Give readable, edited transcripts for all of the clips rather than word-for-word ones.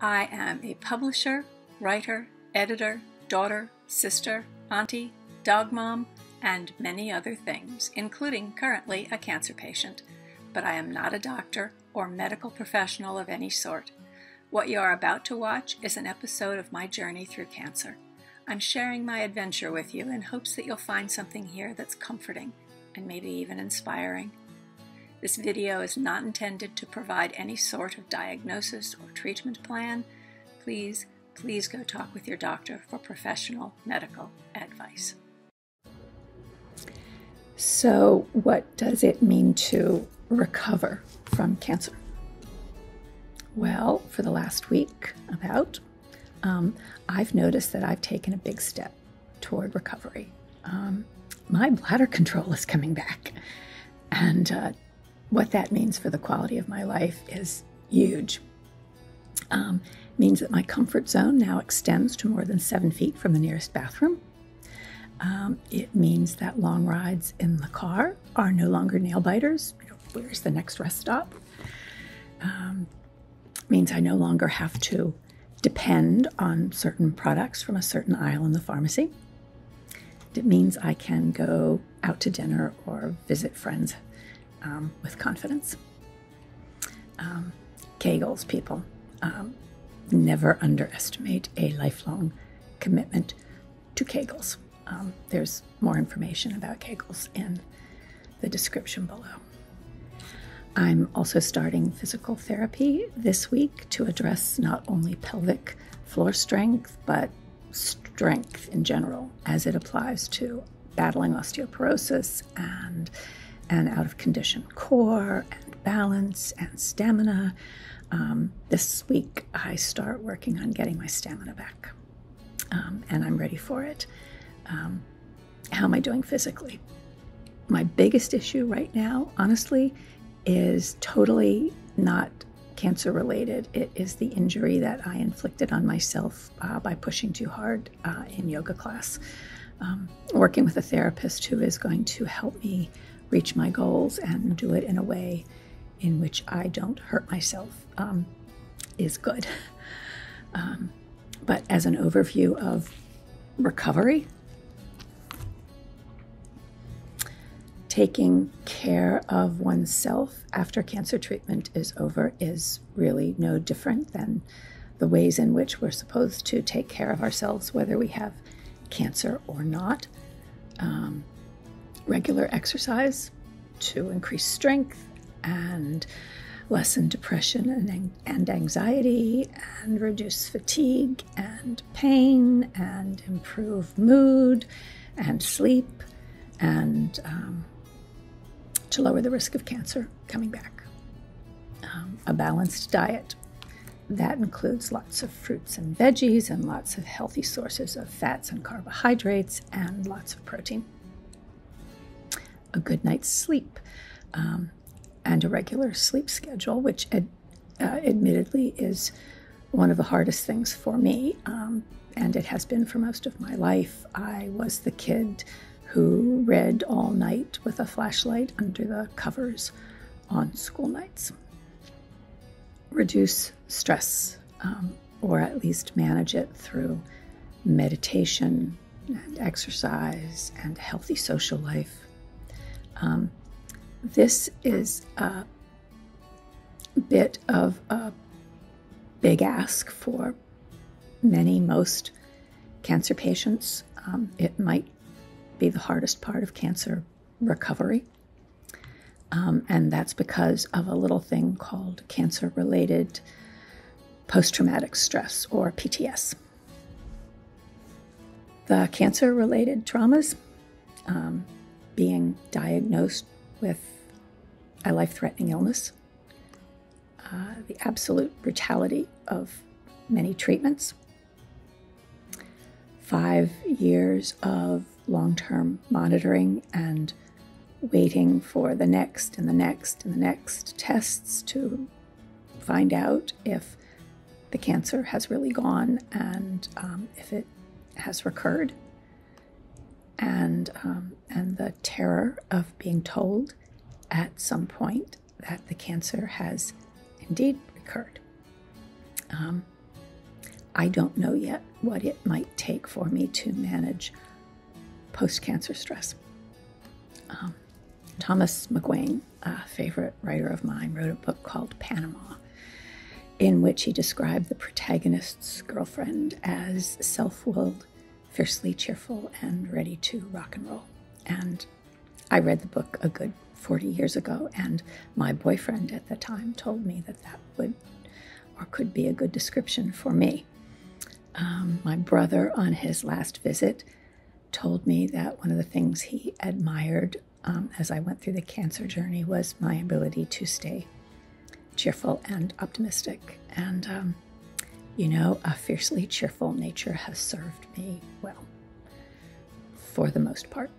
I am a publisher, writer, editor, daughter, sister, auntie, dog mom, and many other things, including currently a cancer patient. But I am not a doctor or medical professional of any sort. What you are about to watch is an episode of my journey through cancer. I'm sharing my adventure with you in hopes that you'll find something here that's comforting and maybe even inspiring. This video is not intended to provide any sort of diagnosis or treatment plan. Please go talk with your doctor for professional medical advice. So, what does it mean to recover from cancer? Well, for the last week, I've noticed that I've taken a big step toward recovery. My bladder control is coming back, and what that means for the quality of my life is huge. Means that my comfort zone now extends to more than 7 feet from the nearest bathroom. It means that long rides in the car are no longer nail biters. Where's the next rest stop? Means I no longer have to depend on certain products from a certain aisle in the pharmacy. It means I can go out to dinner or visit friends with confidence. Kegels, people. Never underestimate a lifelong commitment to Kegels. There's more information about Kegels in the description below. I'm also starting physical therapy this week to address not only pelvic floor strength, but strength in general as it applies to battling osteoporosis and an out-of-condition core and balance and stamina. This week I start working on getting my stamina back, and I'm ready for it. How am I doing physically? My biggest issue right now, honestly, is totally not cancer related. It is the injury that I inflicted on myself by pushing too hard in yoga class. Working with a therapist who is going to help me reach my goals and do it in a way in which I don't hurt myself is good. But as an overview of recovery, taking care of oneself after cancer treatment is over is really no different than the ways in which we're supposed to take care of ourselves, whether we have cancer or not. Regular exercise to increase strength and lessen depression and anxiety and reduce fatigue and pain and improve mood and sleep and to lower the risk of cancer coming back. A balanced diet that includes lots of fruits and veggies and lots of healthy sources of fats and carbohydrates and lots of protein. A good night's sleep and a regular sleep schedule, which admittedly is one of the hardest things for me, and it has been for most of my life. I was the kid who read all night with a flashlight under the covers on school nights. Reduce stress, or at least manage it through meditation and exercise and a healthy social life. This is a bit of a big ask for most cancer patients. It might be the hardest part of cancer recovery. And that's because of a little thing called cancer-related post-traumatic stress, or PTS. The cancer-related traumas, being diagnosed with a life-threatening illness, the absolute brutality of many treatments, 5 years of long-term monitoring and waiting for the next and the next and the next tests to find out if the cancer has really gone and if it has recurred, and the terror of being told at some point that the cancer has indeed recurred. I don't know yet what it might take for me to manage post-cancer stress. Thomas McGuane, a favorite writer of mine, wrote a book called Panama, in which he described the protagonist's girlfriend as self-willed, fiercely cheerful, and ready to rock and roll. And I read the book a good 40 years ago, and my boyfriend at the time told me that that would or could be a good description for me. My brother, on his last visit, told me that one of the things he admired as I went through the cancer journey was my ability to stay cheerful and optimistic. And, a fiercely cheerful nature has served me well, for the most part.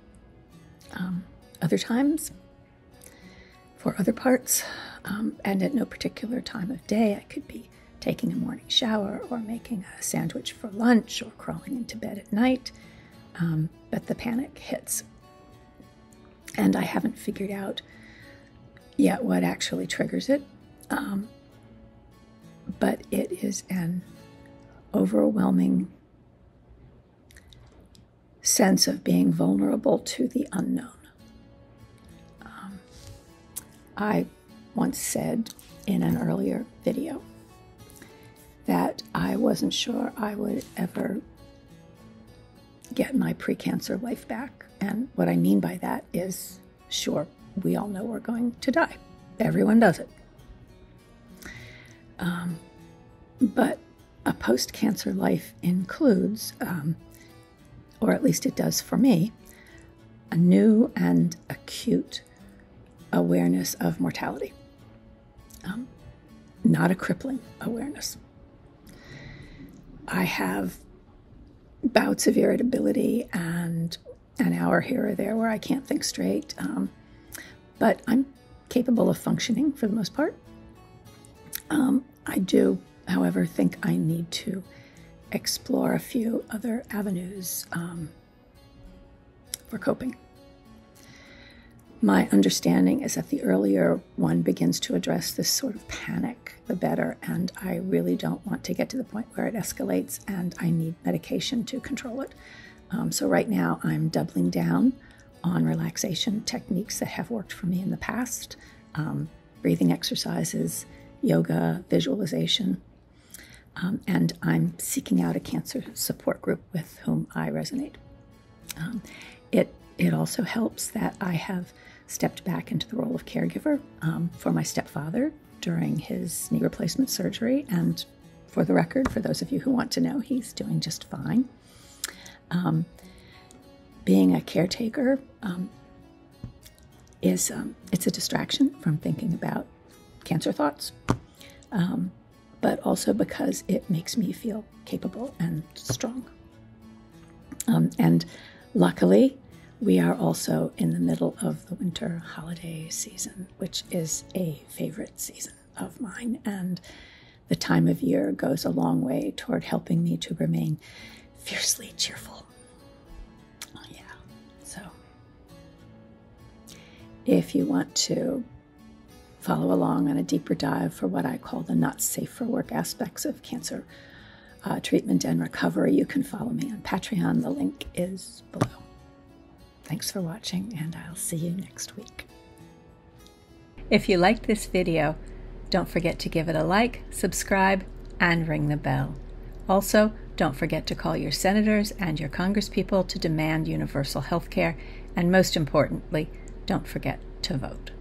Other times, for other parts, and at no particular time of day, I could be taking a morning shower or making a sandwich for lunch or crawling into bed at night, but the panic hits. And I haven't figured out yet what actually triggers it, but it is an overwhelming sense of being vulnerable to the unknown. I once said in an earlier video that I wasn't sure I would ever get my pre-cancer life back. And what I mean by that is, sure, we all know we're going to die. Everyone does it. But a post-cancer life includes, or at least it does for me, a new and acute awareness of mortality. Not a crippling awareness. I have bouts of irritability and an hour here or there where I can't think straight, but I'm capable of functioning for the most part. I do, however, think I need to explore a few other avenues for coping. My understanding is that the earlier one begins to address this sort of panic, the better, and I really don't want to get to the point where it escalates and I need medication to control it. So right now I'm doubling down on relaxation techniques that have worked for me in the past, breathing exercises, yoga, visualization, and I'm seeking out a cancer support group with whom I resonate. It also helps that I have stepped back into the role of caregiver for my stepfather during his knee replacement surgery, and for the record, for those of you who want to know, he's doing just fine. Being a caretaker it's a distraction from thinking about cancer thoughts, but also because it makes me feel capable and strong. And luckily, we are also in the middle of the winter holiday season, which is a favorite season of mine, and the time of year goes a long way toward helping me to remain fiercely cheerful. Oh, yeah. So if you want to follow along on a deeper dive for what I call the not safe for work aspects of cancer treatment and recovery, you can follow me on Patreon. The link is below. Thanks for watching, and I'll see you next week. If you liked this video, don't forget to give it a like, subscribe, and ring the bell. Also, don't forget to call your senators and your congresspeople to demand universal health care, and most importantly, don't forget to vote.